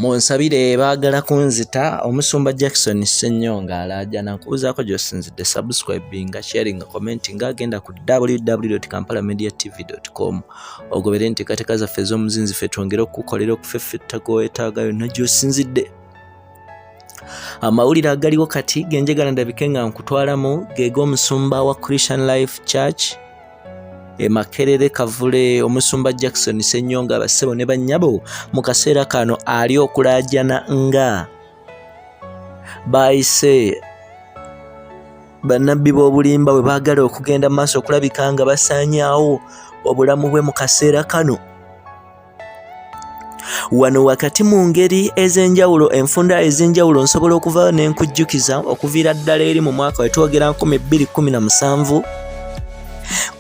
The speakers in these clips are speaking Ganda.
Monsabire Bagala Kunzita omusumba Jackson Senyonga alaja nakubuzaako gy'osinzidde subscribinga sharinga commentinga agenda ku www.kampalamediatv.com ogobere enteekateeka zaffe ez'omuzinzi ffe twongere okukukolera okufeffetta gw'oyetaaga yonna gy'osinzidde. Amawulire agaliwo kati genjagala ndabike nga nkutwalamu g'eg'omusumba wa Christian Life Church Makerere Kavule omusumba Jackson Senyonga bassebo ne bannyabo mu kaseera kano ali okulaajana nga bayise bannabbi b'obulimba bwe baagala okugenda mu maaso okulabika nga basaanyaawo obulamu bwe mu kaseera kano. Wano wakati mu ngeri ez'enjawulo enfunda ez'enjawulo nsobola okuva n'enkujjukiza okuviira ddala eri mu mwaka wetwogera 2017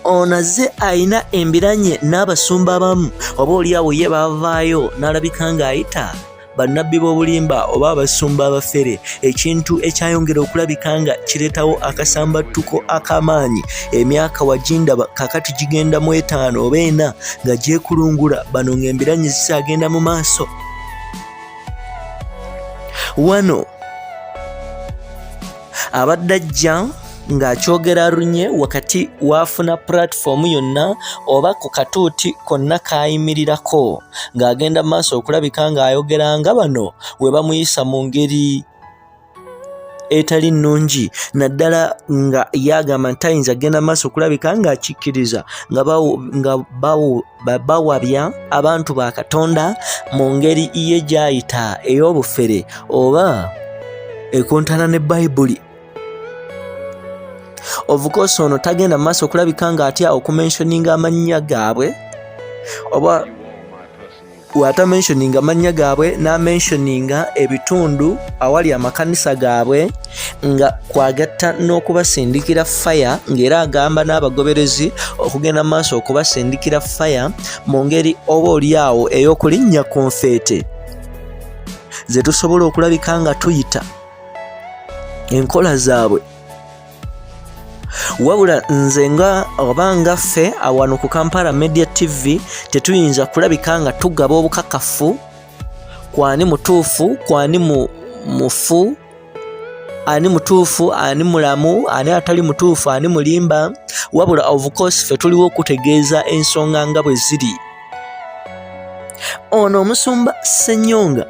onaze ayina embiranye n'abasumba abamu oba oliawo ye baavaayo n'alabika ng'ayita bannabbi b'obulimba oba abasumba abafere, ekintu ekyayongera okulabika nga kireetawo akasambattuko ak'amaanyi. Emyaka wagindaba kakati gigenda mu 5 oba 4 nga gyekulungula, bano ng'embiranye zisaagenda mu maaso. Wano abadde ajja ng'akyogera runye wakati wafuna platform yonna oba ku katuuti konna kayimirirako ng'agenda maaso okulabika ng'ayogera nga bano we bamuyisa mu ngeri etali nnungi, naddala nga yagamba nti ayinza agenda maaso okulabika ng'akikkiriza nga bawabya abantu ba Katonda mu ngeri ye gy'ayita ey'obufere oba ekontana ne Bayibuli. Of course ono tagenda maaso okulabika ng'atya okumentioninga amannya gaabwe oba watamentioninga amannya gaabwe n'amentioninga ebitundu awali amakanisa gaabwe nga kwagatta n'okubasindikira fire, ng'era agamba n'abagoberezi okugenda maaso okubasindikira fire mu ngeri oba oliawo ey'okulinnya ku nfeete ze tusobola okulabika nga tuyita enkola zaabwe. Wabula nze nga oba nga ffe awano ku Kampala Media TV tetuyinza kulabika nga tugaba obukakafu kwani mutuufu kwani mufu, ani mutuufu ani mulamu, ani atali mutuufu ani mulimba. Wabula of course ffe tuliwo okutegeeza ensonga nga bwe ziri. Ono omusumba Senyonga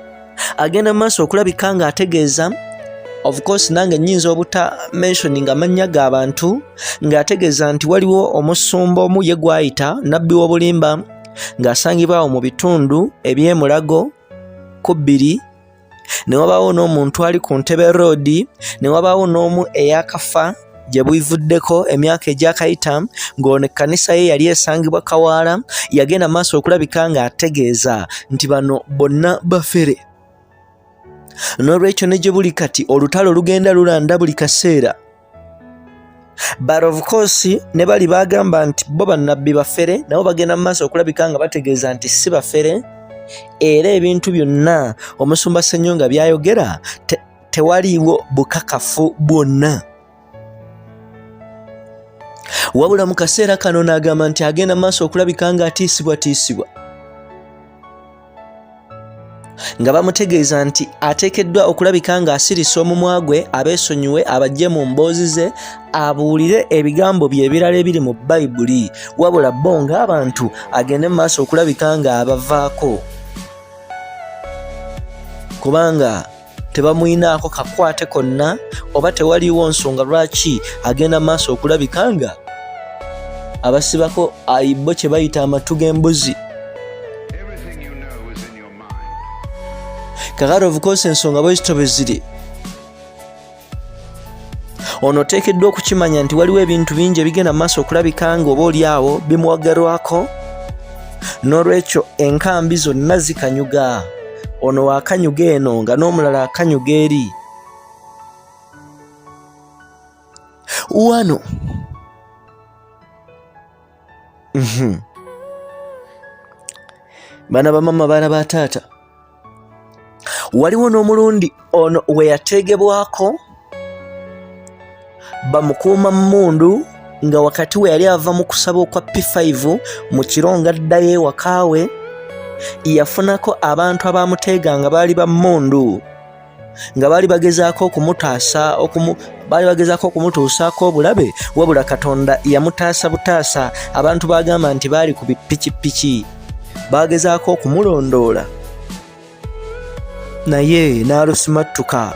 agenda maaso okulabika nga ategeeza, of course nange nnyinza obuta mentioning amannya g'abantu, ng'ategeeza nti waliwo omusumba omu ye gwayita nabbi w'obulimba ng'asangibwawo mu bitundu eby'emulago ku 2, ne wabaawo n'omuntu ali ku Ntebe Road, ne wabaawo n'omu eyakafa gye buivuddeko emyaka egyakayita ng'ono ekkanisa ye yali esangibwa Kawaala. Yagenda maaso okulabika ng'ategeeza nti bano bonna bafere. N'olwekyo ne gye buli kati olutalo lugenda lulanda buli kaseera. But of course ne bali bagamba nti bo bannabbi bafere nabo bagenda mu maaso okulabika nga bategeeza nti si bafere, era ebintu byonna omusumba Senyonga byayogera tewaliiwo bukakafu bwonna. Wabula mu kaseera kano n'agamba nti agenda mu maaso okulabika nga atiisibwatiisibwa, nga bamutegeeza nti ateekeddwa okulabika ng'asirisa omumwa gwe abeesonyiwe abajje mu mboozi ze abuulire ebigambo bye ebirala ebiri mu Bayibuli, wabula bo ng'abantu agende mu maaso okulabika ng'abavaako kubanga tebamuyinaako kakwate konna oba tewaliiwo nsonga lwaki agenda mu maaso okulabika nga abasibako ayibbo kye bayita amatu g'embuzi. Kakati of course ensonga bwezito bwe ziri, ono oteekeddwa okukimanya nti waliwo ebintu bingi ebigenda mu maaso okulabika nga oba oliawo bimuwagarwako, n'olwekyo enkambi zonna zikanyuga. Ono wakanyuga eno nga n'omulala akanyuga eri. Wano baana bamama baana bataata, waliwo n'omulundi ono we yateegebwako bamukuuma mmundu nga wakati we yali ava mu kusaba okwa P5 mu kiro ng'addayo ewakaawe yafunako abantu abamuteega nga baali bammundu nga baali bagezaako okumutuusaako obulabe wabula Katonda yamutaasa butaasa. Abantu bagamba nti baali ku bipikipiki bagezaako okumulondoola naye n'alusimattuka.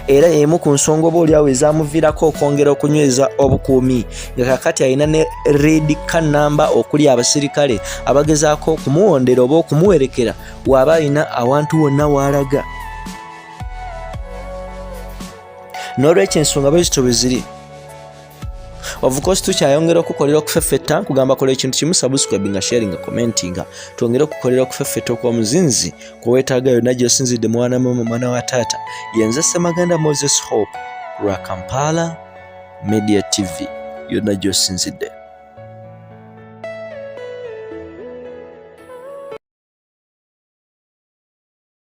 Era emu ku nsonga obaoliawo ezaamuviirako okwongera okunyweza obukuumi nga kakati alina ne red card number okuli abasirikale abagezaako okumuwondera oba okumuwerekera waba alina awantu wonna w'alaga. N'olwekyo ensonga bwezityo bwe ziri. Of course tukyayongera okukolera okufeffetta nkugamba kola ekintu kimu subscribing, sharing, commenting. Twongera okukolera okufeffetta okw'omuzinzi kwe weetaaga yonna gy'osinzidde mwana mama mwana wa taata. Yenze Ssemaganda Moses Hope lwa Kampala Media TV yonna gy'osinzidde.